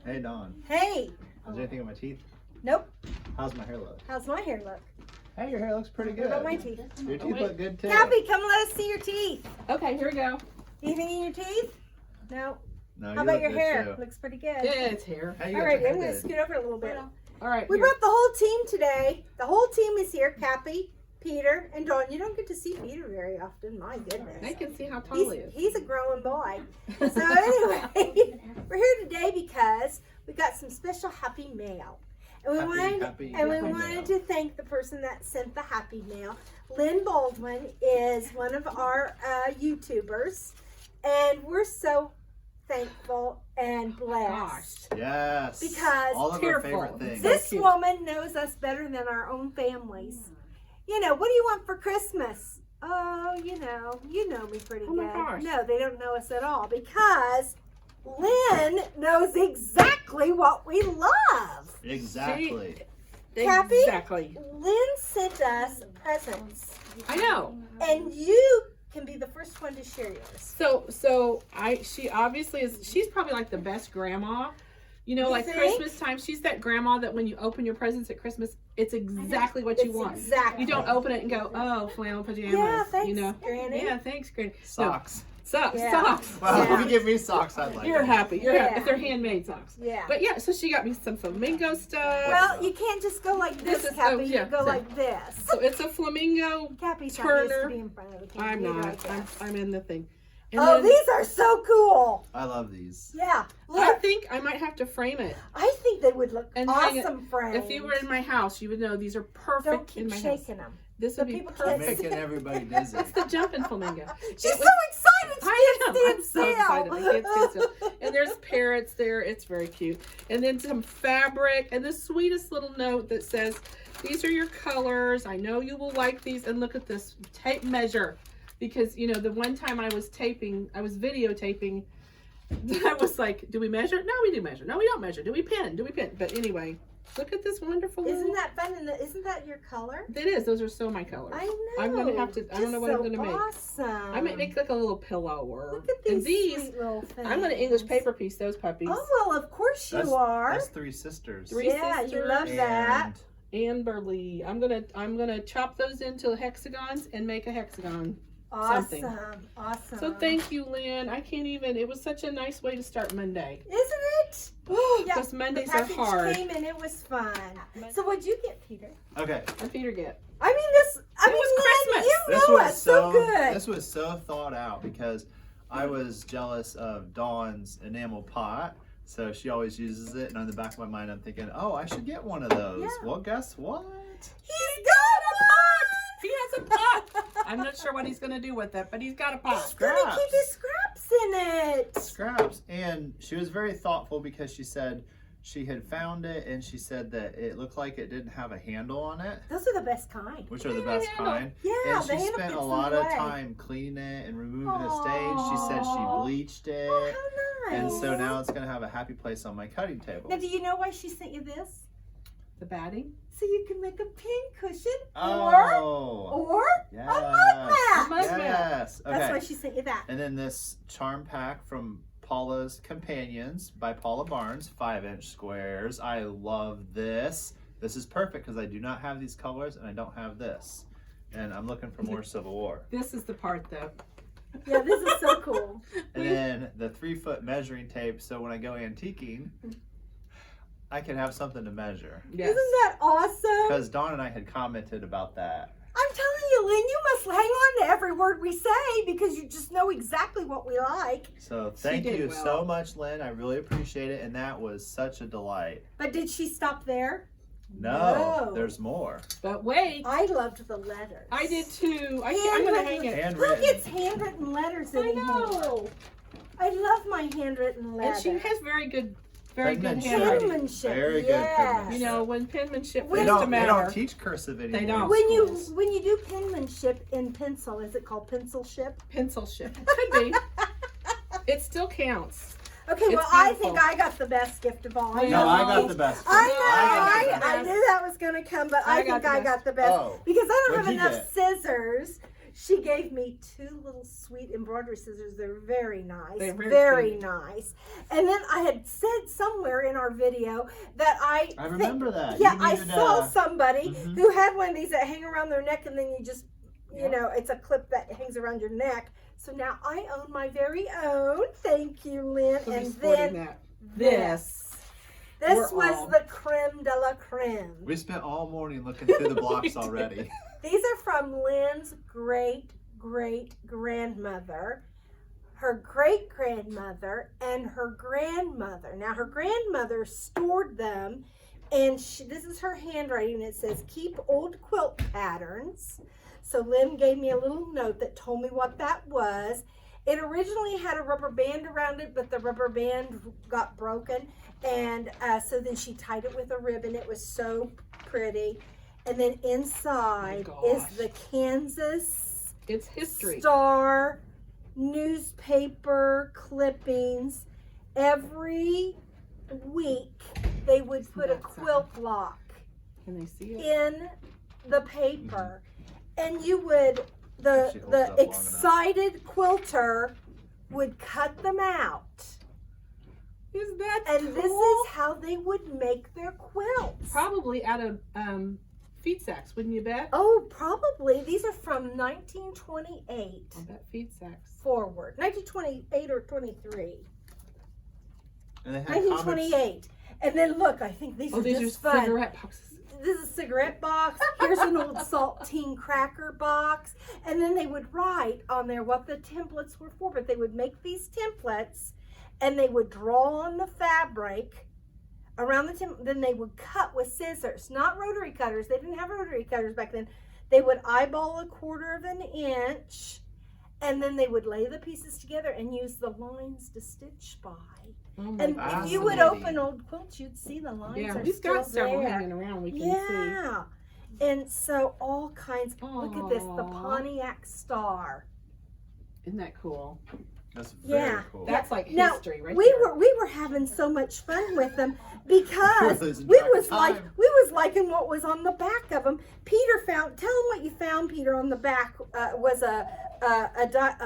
Hey, Dawn. Hey. Is there anything on my teeth? Nope. How's my hair look? How's my hair look? Hey, your hair looks pretty What good. about my teeth? Your teeth look good too. Cappy, come let us see your teeth. Okay, here we go. Anything in your teeth? No. No, How you about look your good, hair? too. Looks pretty good. Yeah, it's here. Hey, you All got right, your I'm hair going to did. scoot over a little bit. All right. We here. brought the whole team today. The whole team is here. Cappy, Peter, and Dawn. You don't get to see Peter very often. My goodness. I can see how tall he is. He's a growing boy. So anyway, we're here today because we got some special happy mail. And we wanted to thank the person that sent the happy mail. Lynn Baldwin is one of our YouTubers, and we're so thankful and blessed. Yes. Because all of our tearful. favorite things. This cute. woman knows us better than our own families. You know, what do you want for Christmas? Oh, you know me pretty Oh good. my gosh. No, they don't know us at all because Lynn knows exactly what we love. Exactly. Cappy? Exactly. Lynn sent us presents, I know. and you can be the first one to share yours. She obviously is. She's probably like the best grandma. You know, You like think? Christmas time. She's that grandma that when you open your presents at Christmas, it's exactly what you It's want. exactly. You don't open it and go, oh, flannel pajamas. Yeah, thanks, you know. Granny. Yeah, thanks, Granny. Socks. Socks. Yeah. Socks. Well, Yeah. if you give me socks, I'd like You're it. happy. You're happy. Yeah. If they're handmade socks. Yeah. But yeah, so she got me some flamingo stuff. Well, you can't just go like this, This is- Cappy. oh, yeah, You go so- like this. So it's a flamingo. Cappy's not used to Turner. be in front of the camera. I'm either, not. I guess. I'm in the thing. And Oh, then these are so cool. I love these. Yeah. I Look, think I might have to frame it. I think they would look And hang it- awesome framed. If you were in my house, you would know these are perfect Don't in keep my shaking house. them. This So would be people You're can't perfect. making everybody dizzy. It's the jumping flamingo. She's It so was- excited. She I can't am. I'm stand so excited. I can't stand still. still. And there's parrots there. It's very cute. And then some fabric and the sweetest little note that says, "These are your colors. I know you will like these." And look at this tape measure, because you know the one time I was videotaping. I was like, "Do we measure? No, we do measure. No, we don't measure. Do we pin? Do we pin?" But anyway, look at this wonderful. Isn't little... that fun? And isn't that your color? It is. Those are so my colors. I know. I'm gonna have to. I don't know what I'm gonna make. Awesome. I might make like a little pillow or. Look at these, and these sweet little things. I'm gonna English paper piece those puppies. Oh well, of course you are. That's three sisters. Three Yeah, you sisters. love that. And Amberly. I'm gonna chop those into hexagons and make a hexagon. Awesome. something. Awesome. So thank you, Lynn. I can't even. It was such a nice way to start Monday. Isn't it? Yeah, Because Mondays the are package hard. came and it was fun. So what'd you get, Peter? okay, What Peter get? I mean, Lynn, was Christmas. you this know was us so good. This was so thought out because I was jealous of Dawn's enamel pot. So she always uses it, and on the back of my mind, I'm thinking, oh, I should get one of those. Yeah. Well, guess what? He's got a pot. He has a pot. I'm not sure what he's gonna do with it, but he's got a pot. He's gonna keep his scraps in it. Scraps. And she was very thoughtful because she said she had found it, and she said that it looked like it didn't have a handle on it, Those are the best kind. which are the best kind. Yeah, And the she handle spent gets a in lot the of way. time cleaning it and removing the stage. She said she Aw. bleached it. Oh, how nice. And so now it's going to have a happy place on my cutting table. Now, do you know why she sent you this? The batting. So you can make a pin cushion Oh, or yes. a mug mat. mug mat. Yes. That's why Okay. she sent you that. And then this charm pack from Paula's Companions by Paula Barnes, 5-inch squares. I love this. This is perfect because I do not have these colors and I don't have this. And I'm looking for more Civil War. This is the part though. Yeah, this is so cool. And then the 3-foot measuring tape, so when I go antiquing, I can have something to measure. Yes. Isn't that awesome? Because Dawn and I had commented about that. I'm telling you, Lynn, you must hang on to every word we say because you just know exactly what we like. So thank did you well. so much, Lynn. I really appreciate it. And that was such a delight. But did she stop there? No, No. there's more. But wait, I loved the letters. I did too. I'm gonna hang it. Who Handwritten. gets handwritten letters I anymore? know. I love my handwritten letters. And she has very good Penmanship. handwriting. penmanship. Very good yes. penmanship. You know, when penmanship They comes They to don't matter. teach cursive anymore. They don't. in When you schools. do penmanship in pencil, is it called pencilship? Pencilship. Could be. It still counts. Okay, It's well, I beautiful. think I got the best gift of all. I No, know. I got the best. I got the know. best. I knew that was going to come, but I I got think the I best. got the best Oh, because I don't what'd have you enough get? scissors she gave me 2 little sweet embroidery scissors. They're very nice. They're very very cute. nice. And then I had said somewhere in our video that I remember that. Yeah, You I needed, saw somebody mhm. who had one of these that hang around their neck, and then you just, you Yeah. know, it's a clip that hangs around your neck. So now I own my very own. Thank you, Lynn. We'll be And sporting then that. this We're was all- the creme de la creme. We spent all morning looking through the blocks already. These are from Lynn's great-great-grandmother, her great-grandmother, and her grandmother. Now, her grandmother stored them, and this is her handwriting. It says, keep old quilt patterns. So Lynn gave me a little note that told me what that was. It originally had a rubber band around it, but the rubber band got broken. And so then she tied it with a ribbon. It was so pretty. And then inside is gosh. the Kansas It's history. Star newspaper clippings. Every week they would put a That's quilt block Can they see it? in the paper, and you would She holds the up long enough. excited quilter would cut them out, Is that and cool? this is how they would make their quilts. Probably out of feed sacks, wouldn't you bet? Oh, probably. These are from 1928 I bet feed sacks. forward. 1928 or 23. And they had comics. 1928. And then look, I think these Oh, are these just are fun. cigarette boxes. This is a cigarette box. Here's an old saltine cracker box. And then they would write on there what the templates were for. But they would make these templates and they would draw on the fabric around the template. Then they would cut with scissors, not rotary cutters. They didn't have rotary cutters back then. They would eyeball 1/4 of an inch, and then they would lay the pieces together and use the lines to stitch by. Oh my And gosh. if you would Fascinating. open old quilts, you'd see the lines Yeah, are we've still got several there. hanging around. We can Yeah. And so all kinds. Look at this, the Aw. Pontiac Star. see. Isn't that cool? That's very Yeah. cool. That's like Now, history, right we there. were having so much fun with them because We're losing we track of was like time. we was liking what was on the back of them. Peter found. Tell him what you found, Peter. On the back was a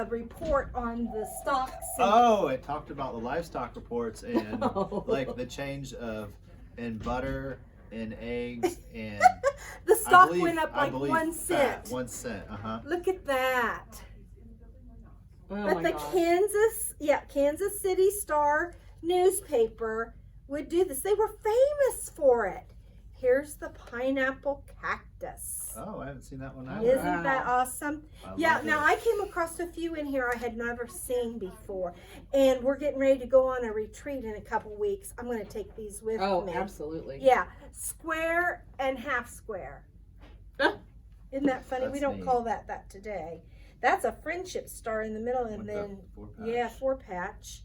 report on the stocks. and- Oh, it talked about the livestock reports and Oh. like the change of in butter and eggs and the stock believe- went up I like believe 1 fat, cent. 1 cent. Look at that. Oh But my the gosh. Kansas City Star newspaper would do this. They were famous for it. Here's the pineapple cactus. Oh, I haven't seen that one Oh, either. Isn't that awesome? I Yeah, love now it. I came across a few in here I had never seen before. And we're getting ready to go on a retreat in a couple weeks. I'm going to take these with Oh, me. absolutely. Yeah, square and half square. Huh. Isn't that funny? We That's don't neat. call that today. That's a friendship star in the middle, and With the then 4-patch. yeah, 4-patch.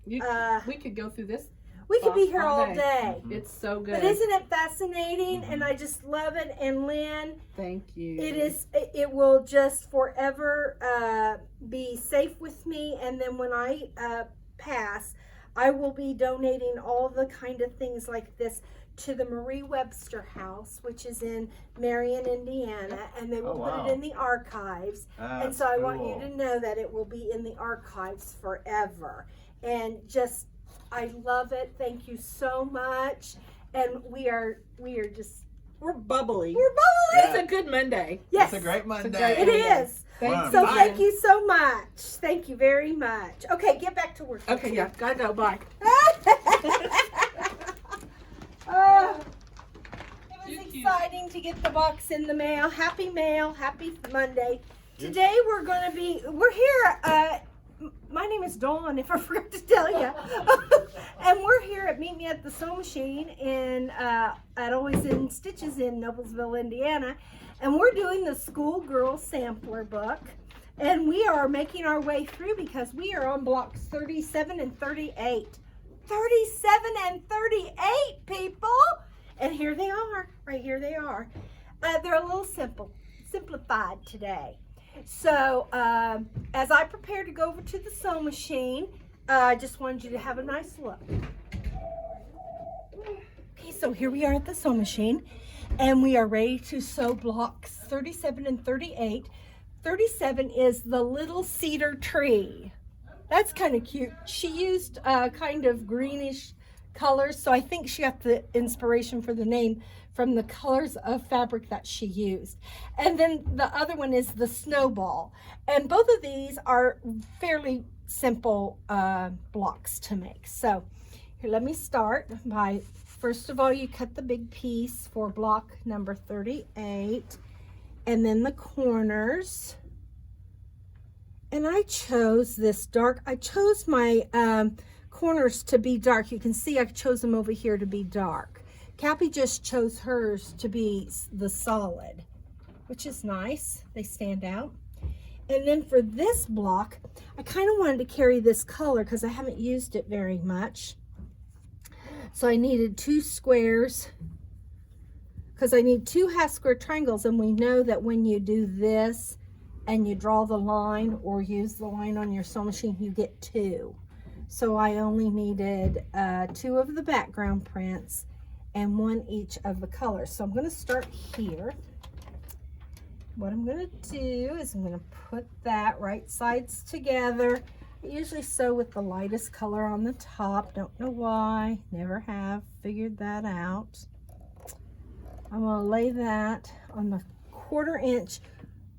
You, Uh, we could go through this. we could be box here all all day. day. Mhm. It's so good. But isn't it fascinating? Mhm. And I just love it. And Lynn, Thank you. it is. It will just forever be safe with me. And then when I pass, I will be donating all the kind of things like this to the Marie Webster House, which is in Marion, Indiana, and they will Oh, put wow. it in the archives. And That's so I want cool. you to know that it will be in the archives forever. And just, I love it. Thank you so much. And we're just, We're bubbly. we're bubbly. It's a good Monday. Yes, It's a great great Monday. it is. Thank So Bye. thank you so much. Thank you very much. Okay, get back to work. Okay, yeah, gotta go. Bye. It was exciting to get the box in the mail. Happy Monday. Today we're here, my name is Dawn, if I forgot to tell you. And we're here at Meet Me at the Sew Machine at Always in Stitches in Noblesville, Indiana. And we're doing the Schoolgirl Sampler book. And we are making our way through because we are on blocks 37 and 38. 37 and 38, people! And here they are. Right here they are. They're a little simplified today. So, as I prepare to go over to the sew machine, I just wanted you to have a nice look. Okay, so here we are at the sew machine, and we are ready to sew blocks 37 and 38 37 is the little cedar tree. That's kind of cute. She used kind of greenish colors, so I think she got the inspiration for the name from the colors of fabric that she used. And then the other one is the snowball. And both of these are fairly simple blocks to make. So here, let me start by, first of all, you cut the big piece for block number 38, and then the corners. And I chose this dark. I chose my corners to be dark. You can see I chose them over here to be dark. Cappy just chose hers to be the solid, which is nice. They stand out. And then for this block, I kind of wanted to carry this color because I haven't used it very much. So I needed 2 squares because I need 2 half square triangles, and we know that when you do this and you draw the line or use the line on your sewing machine, you get 2. So I only needed 2 of the background prints and 1 each of the colors. So I'm going to start here. What I'm going to do is I'm going to put that right sides together. I usually sew with the lightest color on the top. Don't know why. Never have figured that out. I'm going to lay that on the 1/4 inch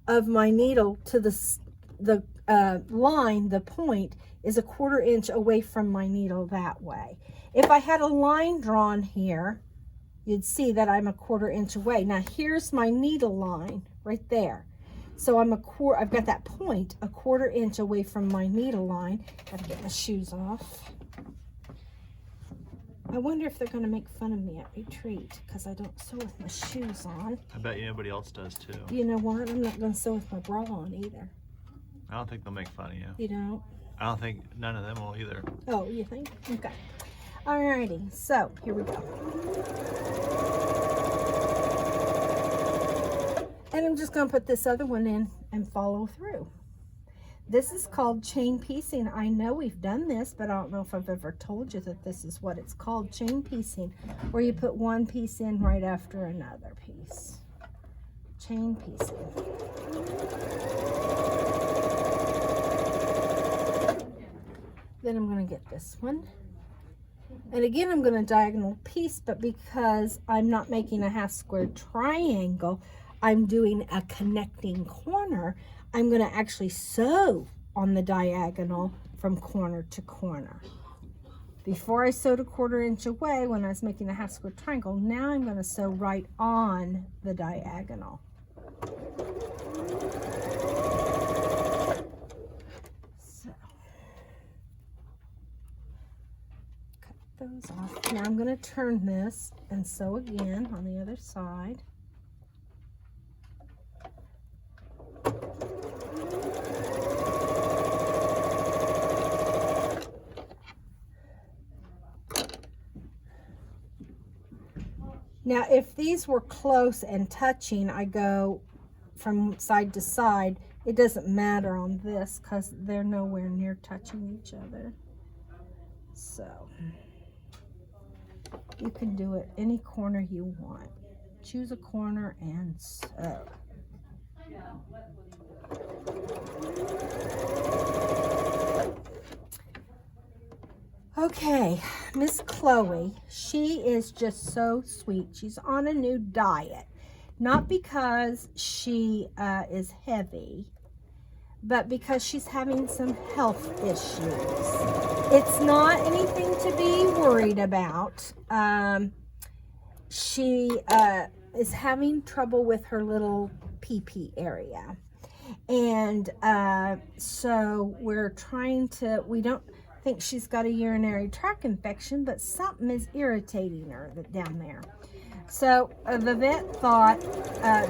of my needle to the line. The point is a 1/4 inch away from my needle that way. If I had a line drawn here, you'd see that I'm a 1/4 inch away. Now here's my needle line right there. So I've got that point a 1/4 inch away from my needle line. Gotta get my shoes off. I wonder if they're gonna make fun of me at retreat because I don't sew with my shoes on. I bet you nobody else does too. You know what? I'm not gonna sew with my bra on either. I don't think they'll make fun of you. You don't? I don't think none of them will either. Oh, you think? Okay. Alrighty, so here we go. And I'm just going to put this other one in and follow through. This is called chain piecing. I know we've done this, but I don't know if I've ever told you that this is what it's called, chain piecing, where you put one piece in right after another piece. Chain piecing. Then I'm going to get this one. And again, I'm going to diagonal piece, but because I'm not making a half square triangle, I'm doing a connecting corner. I'm going to actually sew on the diagonal from corner to corner. Before I sewed a 1/4 inch away when I was making a half square triangle, now I'm going to sew right on the diagonal. So, cut those off. Now I'm going to turn this and sew again on the other side. Now, if these were close and touching, I go from side to side. It doesn't matter on this because they're nowhere near touching each other. So, you can do it any corner you want. Choose a corner and sew. Okay, Miss Chloe, she is just so sweet. She's on a new diet. Not because she is heavy, but because she's having some health issues. It's not anything to be worried about. She is having trouble with her little pee-pee area. And so we're trying to, we don't think she's got a urinary tract infection, but something is irritating her down there. So the vet thought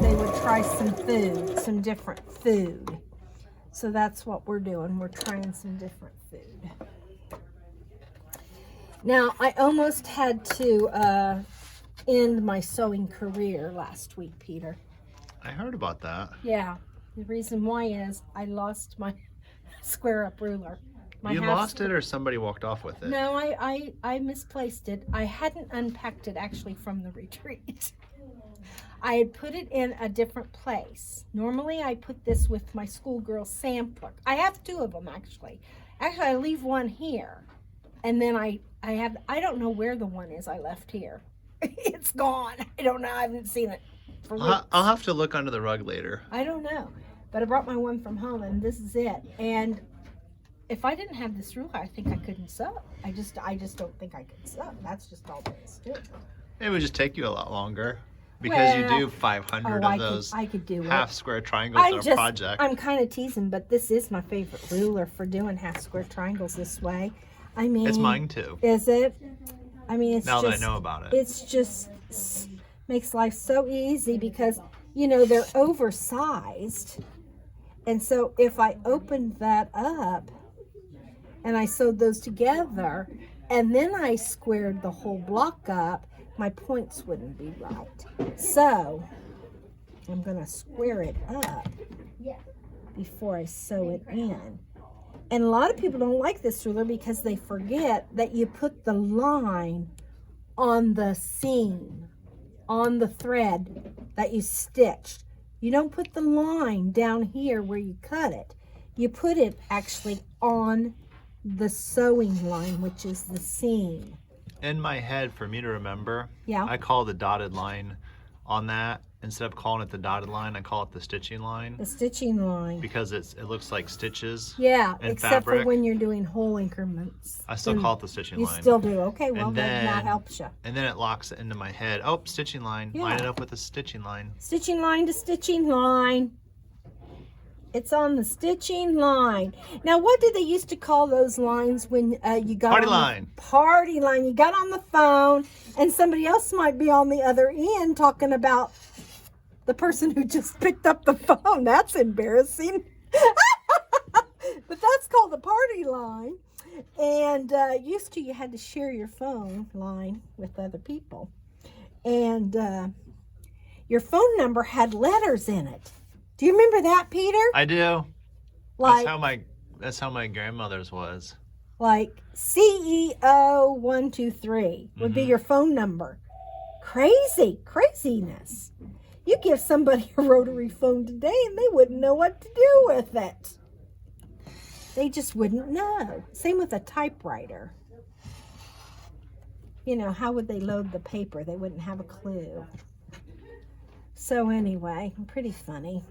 they would try some food, some different food. So that's what we're doing. We're trying some different food. Now, I almost had to end my sewing career last week, Peter. I heard about that. Yeah. The reason why is I lost my square up ruler. You lost it or somebody walked off with it? No, I misplaced it. I hadn't unpacked it actually from the retreat. I had put it in a different place. Normally I put this with my schoolgirl sampler. I have 2 of them actually. Actually, I leave one here. And then I don't know where the one is I left here. It's gone. I don't know. I haven't seen it for weeks. I'll have to look under the rug later. I don't know. But I brought my one from home and this is it. And if I didn't have this ruler, I think I couldn't sew. I just don't think I could sew. That's just all there is to it. It would just take you a lot longer because you Well, do 500 of those I could do half it. square triangles per project. I'm kind of teasing, but this is my favorite ruler for doing half square triangles this way. I mean, It's mine too. Is it? I mean, it's Now just, that I know about it. It's just makes life so easy because, you know, they're oversized. And so if I opened that up and I sewed those together and then I squared the whole block up, my points wouldn't be right. So I'm going to square it up before I sew it in. And a lot of people don't like this ruler because they forget that you put the line on the seam, on the thread that you stitched. You don't put the line down here where you cut it. You put it actually on the sewing line, which is the seam. In my head, for me to remember, Yeah. I call the dotted line on that. Instead of calling it the dotted line, I call it the stitching line The stitching line. because it looks like stitches. Yeah, and except fabric. for when you're doing whole increments. I still Then call it the stitching You line. still do. Okay, well, And then that then- helps you. And then it locks it into my head. Oh, stitching line. Yeah. Line it up with the stitching line. Stitching line to stitching line. It's on the stitching line. Now, what did they used to call those lines when you got Party on line. The party line? You got on the phone, and somebody else might be on the other end talking about the person who just picked up the phone. That's embarrassing. But that's called the party line. And used to, you had to share your phone line with other people, and your phone number had letters in it. Do you remember that, Peter? I do. Like That's how my grandmother's was. like CEO 123 would be your phone number. Craziness. You give somebody a rotary phone today and they wouldn't know what to do with it. They just wouldn't know. Same with a typewriter. You know, how would they load the paper? They wouldn't have a clue. So anyway, pretty funny.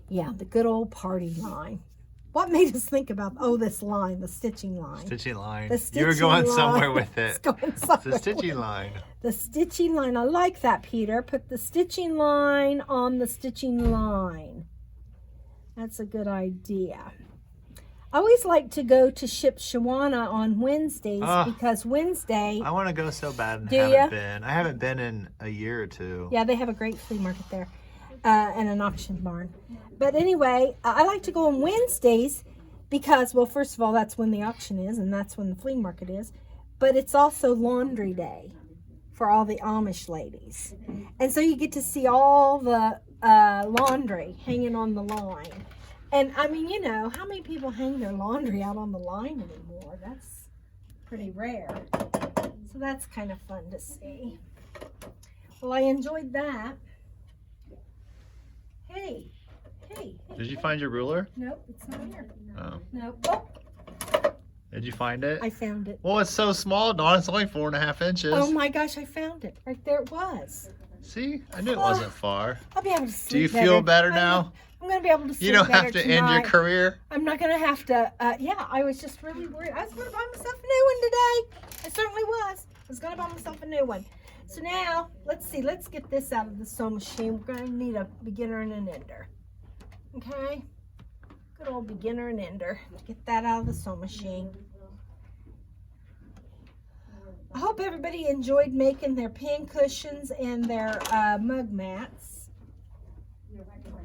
Yeah, the good old party line. What made us think about, this line, the stitching line? Stitching line. The You were stitching going line. somewhere with It's it. going It's somewhere the stitching with- line. The stitching line. I like that, Peter. Put the stitching line on the stitching line. That's a good idea. I always like to go to Ship Shawana on Wednesdays because Wednesday, I want to go so bad and Do haven't ya? been. I haven't been in a year or two. yeah, they have a great flea market there and an auction barn. But anyway, I like to go on Wednesdays because, well, first of all, that's when the auction is and that's when the flea market is. But it's also laundry day for all the Amish ladies. And so you get to see all the laundry hanging on the line. And I mean, you know, how many people hang their laundry out on the line anymore? That's pretty rare. So that's kind of fun to see. Well, I enjoyed that. Hey. Did you find your ruler? Nope, it's not here. Oh. Nope. Oh, Did you find it? I found it. Well, it's so small, Dawn. It's only 4.5 inches. Oh my gosh, I found it. Right there it was. See? I knew it wasn't far. I'll be able to sleep Do you feel better now? I'm going to be able to sleep You don't better have to tonight. end your career? I'm not going to have to, yeah, I was just really worried. I was going to buy myself a new one today. I certainly was. I was going to buy myself a new one. So now, let's see, let's get this out of the sewing machine. We're going to need a beginner and an ender. Okay? Good old beginner and ender. Get that out of the sewing machine. I hope everybody enjoyed making their pin cushions and their mug mats.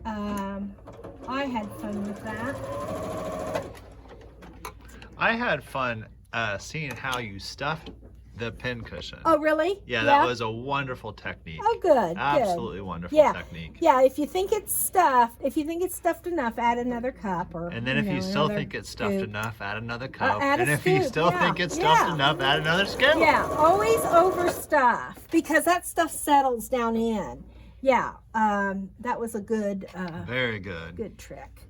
I had fun with that. I had fun seeing how you stuff the pin cushion. Oh, really? Yeah, that was a wonderful technique. Oh, good. Absolutely wonderful Yeah. technique. Yeah, if you think it's stuffed, enough, add another cup. Or And then if you still think it's stuffed enough, add another cup. add a and if you scoop, still yeah, think it's stuffed yeah. enough, add another scoop. Yeah, always overstuff because that stuff settles down in. Yeah, that was a good, Very good. good trick.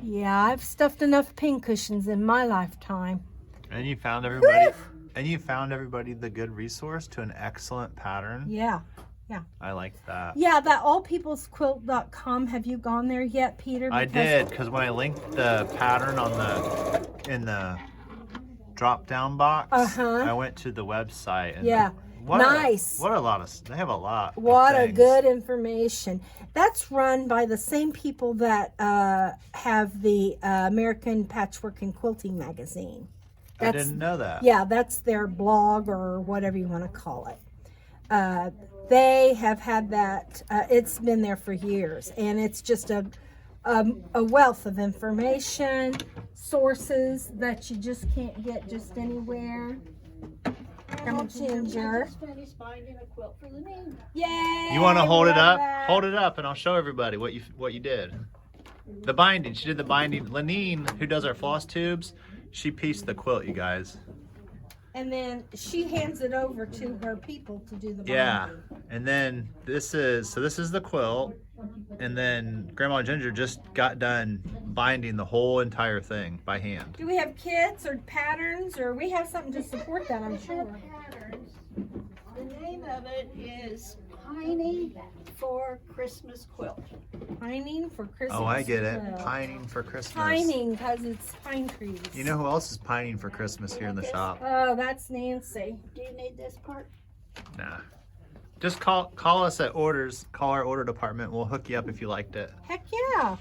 Yeah, I've stuffed enough pin cushions in my lifetime. And you found everybody. And you found everybody the good resource to an excellent pattern. Yeah. I like that. Yeah, that allpeoplesquilt.com. Have you gone there yet, Peter? I did, because when I linked the pattern in the drop down box, I went to the website. And Yeah. Nice. What a lot of, they have a lot. of What a things. good information. That's run by the same people that have the American Patchwork and Quilting magazine. I didn't know that. Yeah, that's their blog or whatever you want to call it. They have had that. It's been there for years, and it's just a wealth of information, sources that you just can't get just anywhere. From Ginger. Finished binding a quilt for Lenine. Yay! You want to hold it love up? that. Hold it up, and I'll show everybody what you did. The binding. She did the binding. Lenine, who does our floss tubes, she pieced the quilt, you guys. And then she hands it over to her people to do the binding. Yeah. And then this is the quilt, and then Grandma Ginger just got done binding the whole entire thing by hand. Do we have kits or patterns, or we have something to support that? I'm sure. Patterns. The name of it is Pining for Christmas Quilt. Pining for Christmas. Oh, I get it. quilt. Pining for Christmas. Pining because it's pine trees. You know who else is pining for Christmas here in the shop? Oh, that's Nancy. Do you need this part? Nah. Just call us at orders. Call our order department. We'll hook you up if you liked it. Heck yeah.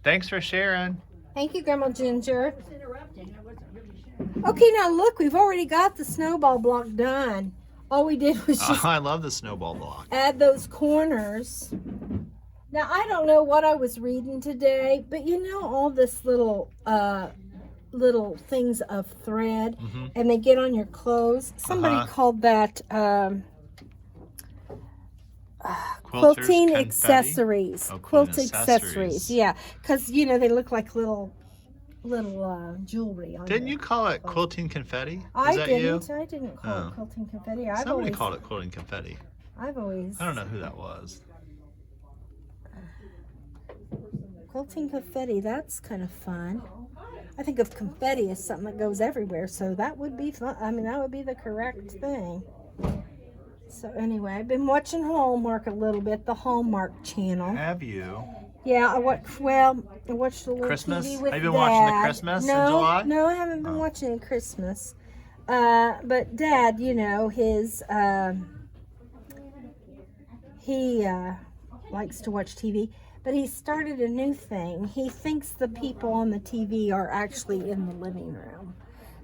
Thanks for sharing. Thank you, Grandma Ginger. I was interrupting. I wasn't really sure. Okay, now look, we've already got the snowball block done. All we did was Oh, just I love the snowball block. add those corners. Now, I don't know what I was reading today, but you know all this little things of thread, Mhm. and they get on your clothes. Somebody called that quilting confetti? accessories. Oh, Quilt quilting accessories. accessories. Yeah, because you know they look like little jewelry on Didn't your you call it clothes. quilting confetti? Is I that didn't. you? I didn't call Oh. it quilting confetti. Somebody called it quilting confetti. I've always. I don't know who that was. Quilting confetti, that's kind of fun. I think of confetti as something that goes everywhere, so that would be fun. I mean, that would be the correct thing. So anyway, I've been watching Hallmark a little bit, the Hallmark channel. Have you? Yeah, I watched a little Christmas? TV with Have you been watching the Dad. Christmas in No, July? No, I haven't been Oh. watching any Christmas. But Dad, you know, he likes to watch TV. But he started a new thing. He thinks the people on the TV are actually in the living room.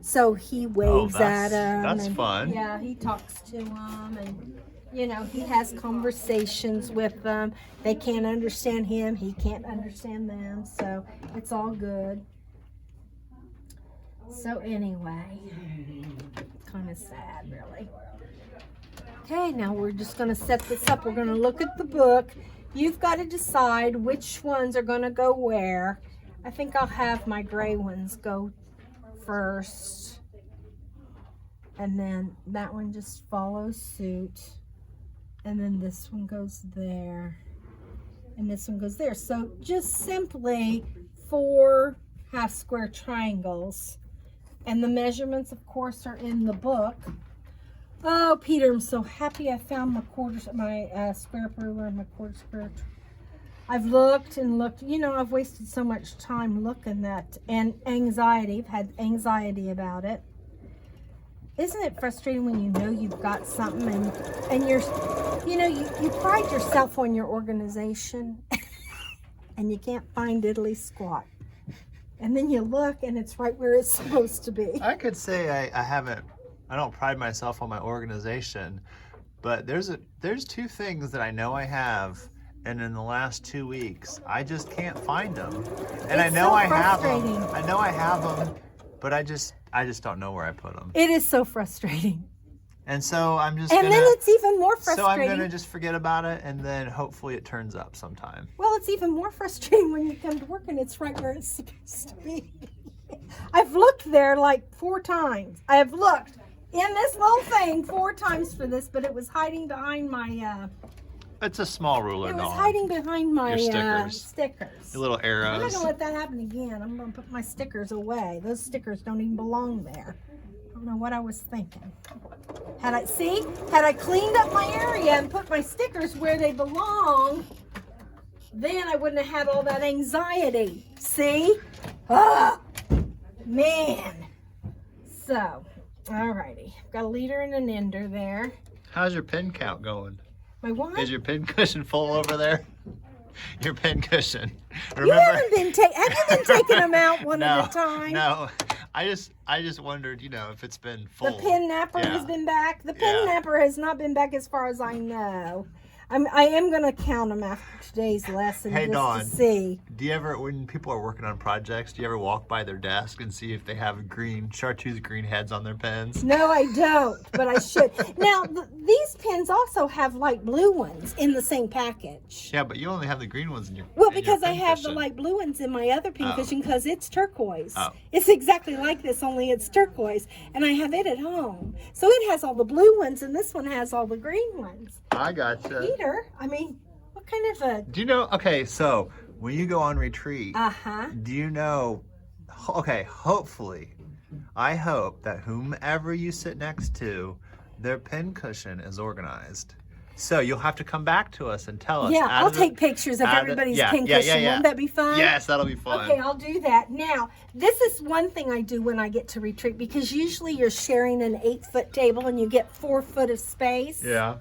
So he waves at them. That's and, fun. Yeah, he talks to them, and you know, he has conversations with them. They can't understand him. He can't understand them. So it's all good. So anyway, kind of sad, really. Okay, now we're just going to set this up. We're going to look at the book. You've got to decide which ones are going to go where. I think I'll have my gray ones go first. And then that one just follows suit. And then this one goes there. And this one goes there. So just simply 4 half square triangles. And the measurements, of course, are in the book. Oh, Peter, I'm so happy I found my square ruler and my quarter square. I've looked and looked. You know, I've wasted so much time looking at, and anxiety. I've had anxiety about it. Isn't it frustrating when you know you've got something and you're, you know, you pride yourself on your organization and you can't find diddly squat. And then you look and it's right where it's supposed to be. I could say I don't pride myself on my organization, but there's 2 things that I know I have, and in the last 2 weeks I just can't find them. And I It's know so I have them. frustrating. I know I have them but I just don't know where I put them. It is so frustrating. And so I'm just And gonna, then it's even more so I'm frustrating. gonna just forget about it, and then hopefully it turns up sometime. Well, it's even more frustrating when you come to work and it's right where it's supposed to be. I've looked there like 4 times. I have looked in this little thing 4 times for this, but it was hiding behind my, It's a small ruler, it was Dawn. hiding behind my Your stickers. stickers. The little I'm not arrows. gonna let that happen again. I'm gonna put my stickers away. Those stickers don't even belong there. I don't know what I was thinking. Had I cleaned up my area and put my stickers where they belong, then I wouldn't have had all that anxiety. See? Ah, man. So, alrighty. Got a leader and an ender there. How's your pin count going? My what? Is your pin cushion full over there? Your pin cushion. You Remember? haven't been have you been taking them out one at a time? No. I just wondered, if it's been full. The pin napper Yeah. has been back. The pin Yeah. napper has not been back as far as I know. I am going to count them after today's lesson Hey, just Dawn. to see. Do you ever, when people are working on projects, do you ever walk by their desk and see if they have chartreuse green heads on their pens? No, I don't, but I should. Now, these pins also have light blue ones in the same package. Yeah, but you only have the green ones in your. Well, in your because I pin have the cushion. light blue ones in my other pin Oh. cushion because it's turquoise. Oh. It's exactly like this, only it's turquoise, and I have it at home. So it has all the blue ones, and this one has all the green ones. I gotcha. Peter, I mean, what kind of a... Do you know? Okay, so when you go on retreat, Uh-huh. do you know? Okay, hopefully, I hope that whomever you sit next to, their pin cushion is organized. So you'll have to come back to us and tell us. Yeah, out I'll of the- take pictures of out of the- everybody's yeah, pin yeah, cushion. yeah, yeah. Won't that be fun? Yes, that'll be fun. Okay, I'll do that. Now, this is one thing I do when I get to retreat because usually you're sharing an 8-foot table and you get 4 foot of space. Yeah.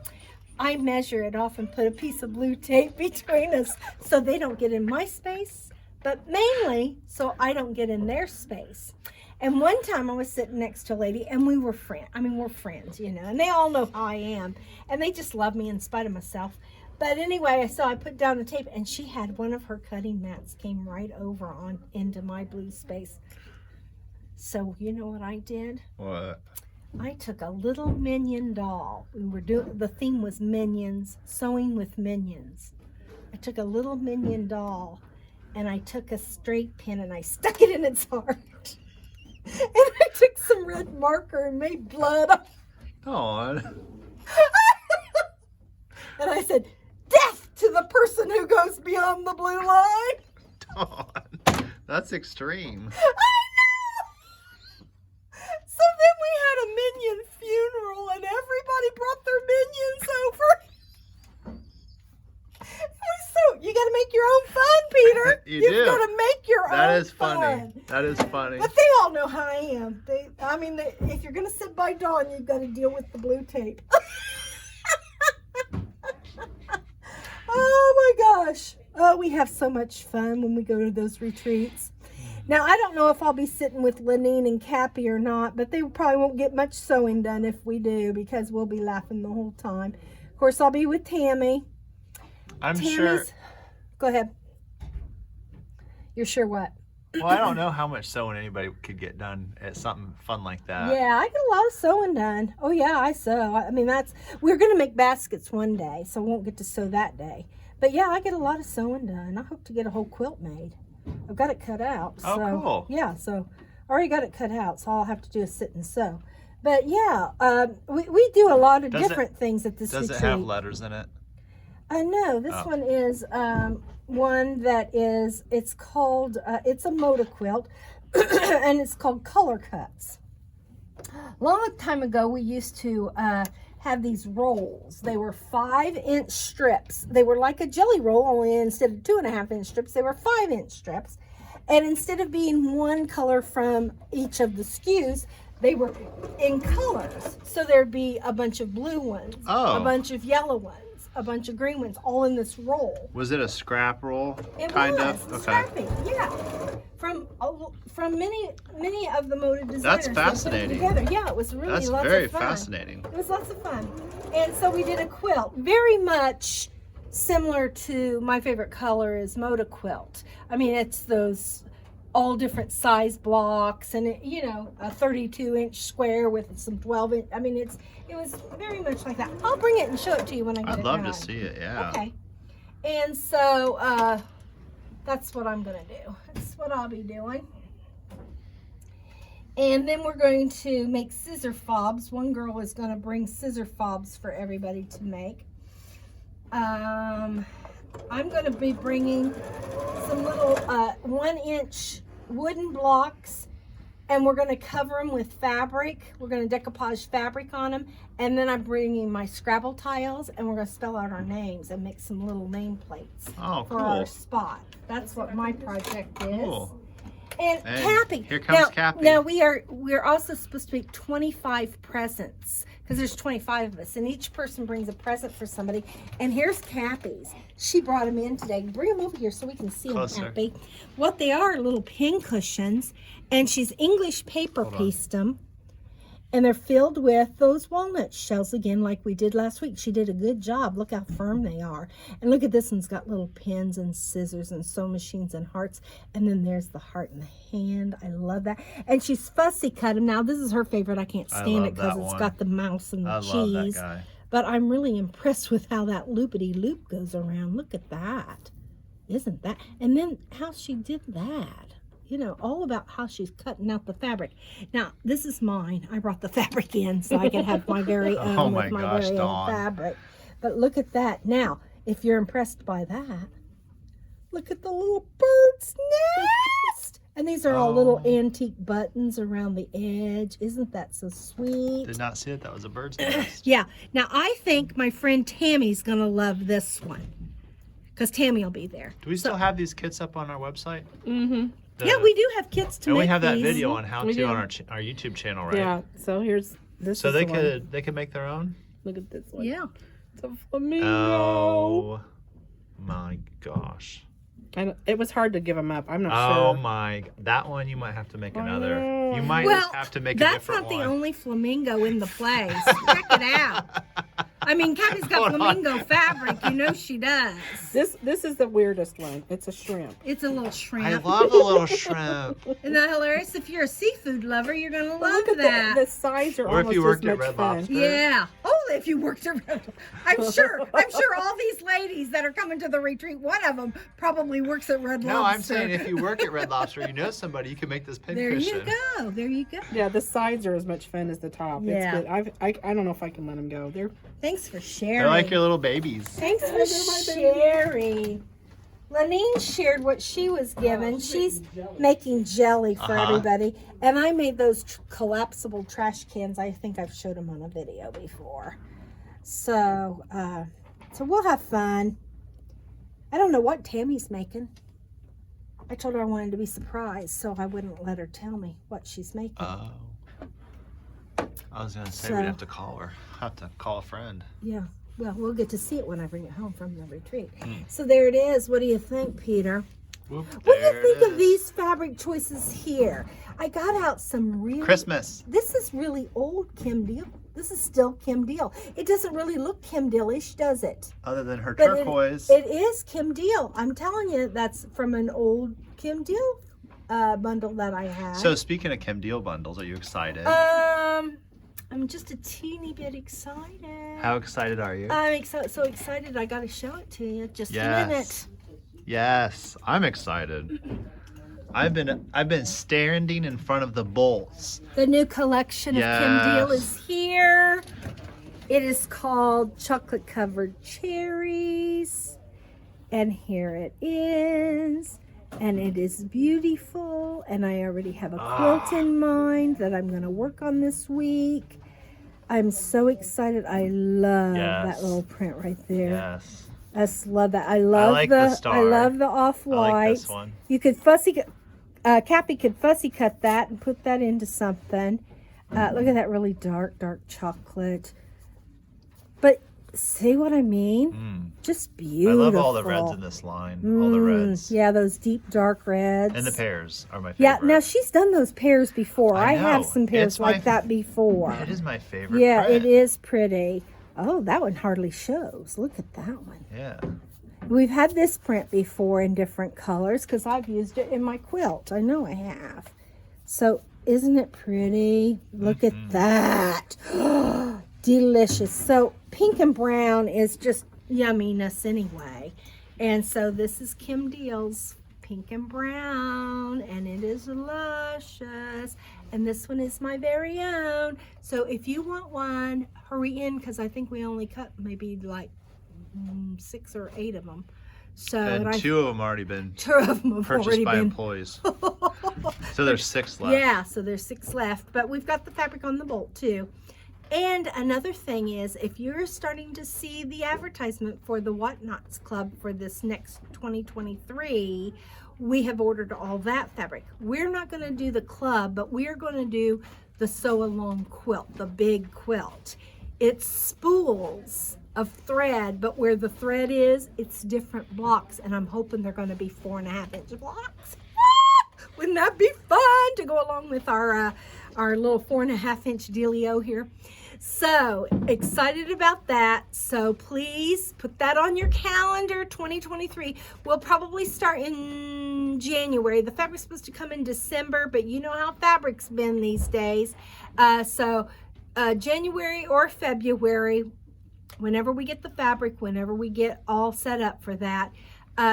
I measure it off and put a piece of blue tape between us so they don't get in my space, but mainly so I don't get in their space. And one time I was sitting next to a lady and we were friends. I mean, we're friends, and they all know how I am. And they just love me in spite of myself. But anyway, so I put down the tape and she had one of her cutting mats came right over on into my blue space. So you know what I did? What? I took a little minion doll. The theme was minions, sewing with minions. I took a little minion doll and I took a straight pin and I stuck it in its heart. And I took some red marker and made blood. Dawn. And I said, "Death to the person who goes beyond the blue line." Dawn. That's extreme. I know. So then we had a minion funeral and everybody brought their minions over. So you got to make your own fun, Peter. You You've do. got to make your own That is fun. funny. That is funny. But they all know how I am. If you're going to sit by Dawn, you've got to deal with the blue tape. Oh my gosh. Oh, we have so much fun when we go to those retreats. Now, I don't know if I'll be sitting with Lenine and Cappy or not, but they probably won't get much sewing done if we do because we'll be laughing the whole time. Of course, I'll be with Tammy. I'm sure. Go ahead. You're sure what? Well, I don't know how much sewing anybody could get done at something fun like that. Yeah, I get a lot of sewing done. Oh yeah, I sew. I mean, we're gonna make baskets one day, so I won't get to sew that day. But yeah, I get a lot of sewing done. I hope to get a whole quilt made. I've got it cut out. Oh, so, cool. Yeah, so I already got it cut out, so all I have to do is sit and sew. But yeah, we do a lot of different things at this Does retreat. it have letters in it? No, this Oh. one is one that is, it's called, it's a motor quilt, and it's called Color Cuts. A long time ago, we used to have these rolls. They were 5-inch strips. They were like a jelly roll, only instead of 2.5-inch strips, they were 5-inch strips. And instead of being one color from each of the SKUs, they were in colors. So there'd be a bunch of blue ones, Oh. a bunch of yellow ones, a bunch of green ones, all in this roll. Was it a scrap roll? It kind was of. Okay. scrappy, yeah. From many of the motor designers. that put it fascinating. Together. Yeah, it was really That's lots very of fun. fascinating. It was lots of fun. And so we did a quilt, very much similar to my favorite color is Moda quilt. I mean, it's those all different size blocks, and it, you know, a 32-inch square with some 12-inch. I mean, it was very much like that. I'll bring it and show it to you when I get I'd it love done. to see it. Yeah. Okay. And so that's what I'm gonna do. That's what I'll be doing. And then we're going to make scissor fobs. One girl is going to bring scissor fobs for everybody to make. I'm going to be bringing some little 1-inch wooden blocks, and we're going to cover them with fabric. We're going to decoupage fabric on them. And then I'm bringing my Scrabble tiles, and we're going to spell out our names and make some little name plates Oh, for cool. our spot. That's what my project is. Cool. And And Cappy. here comes now, Cappy. Now we're also supposed to make 25 presents because there's 25 of us, and each person brings a present for somebody. And here's Cappy's. She brought them in today. Bring them over here so we can see them, Closer. Cappy. What they are little pin cushions, and she's English paper Hold on. pieced them. And they're filled with those walnut shells again, like we did last week. She did a good job. Look how firm they are. And look at this one's got little pins and scissors and sewing machines and hearts. And then there's the heart in the hand. I love that. And she's fussy cut them. Now, this is her favorite. I can't I stand love it because that it's one. got the mouse and the I cheese. love that guy. But I'm really impressed with how that loopity-loop goes around. Look at that. Isn't that? And then how she did that. You know, all about how she's cutting out the fabric. Now, this is mine. I brought the fabric in so I could have my very own Oh my with my gosh, very own Dawn. fabric. But look at that. Now, if you're impressed by that, look at the little bird's nest. And these are all little Oh. antique buttons around the edge. Isn't that so sweet? Did not see it. That was a bird's nest. Yeah. Now, I think my friend Tammy's going to love this one because Tammy will be there. Do we still have these kits up on our website? Mm-hmm. Yeah, we do have kits to And make we have that these. video on how We to do. on our YouTube channel, right? Yeah. So here's this. So is they the one. could make their own. Look at this one. Yeah. It's a flamingo. Oh my gosh. And it was hard to give them up. I'm not Oh sure. my! That one you might have to make I another. know. You might Well, have to make a that's different not one. the only flamingo in the place. Check it out. I mean, Cappy's got Hold on. flamingo fabric. You know she does. This is the weirdest one. It's a shrimp. It's a little I shrimp. love a little shrimp. Isn't that hilarious? If you're a seafood lover, you're going to love Look at that. the sides are Or if almost you worked as at much Red fun. Lobster. Yeah. Oh, if you worked around, I'm sure all these ladies that are coming to the retreat, one of them probably works at Red No, I'm Lobster. saying if you work at Red Lobster, you know somebody, you can make this pin There cushion. you go. There you go. Yeah, the sides are as much fun as the top. Yeah. It's good. I don't know if I can let them go. They're Thanks for They're sharing. like your little babies. Thanks for They're my babies. sharing. Lanine shared what she was given. She's making jelly for Uh-huh. everybody. And I made those collapsible trash cans. I think I've showed them on a video before. So we'll have fun. I don't know what Tammy's making. I told her I wanted to be surprised, so I wouldn't let her tell me what she's making. Oh. I was gonna say So- we'd have to call her. Have to call a friend. Yeah. Well, we'll get to see it when I bring it home from the retreat. Mm. So there it is. What do you think, Peter? Whoop, What do there you it think of is. these fabric choices here? I got out some really... Christmas? This is really old Kim Deal. This is still Kim Deal. It doesn't really look Kim Deal-ish, does it? Other than her But turquoise. It is Kim Deal. I'm telling you, that's from an old Kim Deal bundle that I had. So speaking of Kim Deal bundles, are you excited? I'm just a teeny bit excited. How excited are you? I'm so excited. I got to show it to you. Just a minute. Yes. Yes, I'm excited. I've been standing in front of the bowls. The new collection of Kim Deal Yes. is here. It is called Chocolate Covered Cherries. And here it is. And it is beautiful. And I already have a quilt in mind that I'm going to work on this week. I'm so excited. I love Yes. that little print right there. Yes. I just love that. I love like the I star. love the I off-white. like this one. You could Cappy could fussy cut that and put that into something. Look at that really dark chocolate. But see what I mean? Mm. Just I beautiful. love all the reds in this line. All the reds. Yeah, those deep dark reds. And the pears are my favorite. Yeah, now she's done those pears before. I I have know. some pears It's my like that before. It is my favorite. Yeah, print. it is pretty. Oh, that one hardly shows. Look at that one. Yeah. We've had this print before in different colors because I've used it in my quilt. I know I have. So isn't it pretty? Look at that. Delicious. So pink and brown is just yumminess anyway. And so this is Kim Deal's pink and brown, and it is luscious. And this one is my very own. So if you want one, hurry in because I think we only cut maybe like 6 or 8 of them. So And 2 of them already been 2 of them have purchased already by been. employees. So there's 6 left. Yeah, so there's 6 left, but we've got the fabric on the bolt too. And another thing is, if you're starting to see the advertisement for the Whatnots Club for this next 2023, we have ordered all that fabric. We're not going to do the club, but we're going to do the sew along quilt, the big quilt. It's spools of thread, but where the thread is, it's different blocks, and I'm hoping they're going to be 4.5-inch blocks. Wouldn't that be fun to go along with our little 4.5-inch dealio here? So excited about that. So please put that on your calendar. 2023. We'll probably start in January. The fabric's supposed to come in December, but you know how fabric's been these days. So January or February, whenever we get the fabric, whenever we get all set up for that.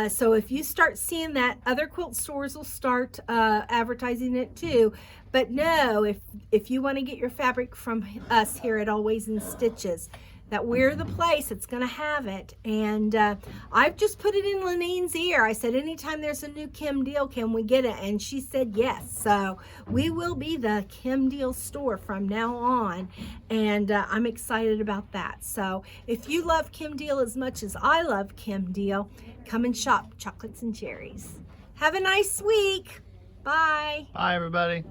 So if you start seeing that, other quilt stores will start advertising it too. But no, if you want to get your fabric from us here at Always in Stitches, that we're the place that's going to have it. And I've just put it in Lanine's ear. I said, anytime there's a new Kim Deal, can we get it? And she said yes. So we will be the Kim Deal store from now on. And I'm excited about that. So if you love Kim Deal as much as I love Kim Deal, come and shop Chocolates and Cherries. Have a nice week. Bye. Bye, everybody.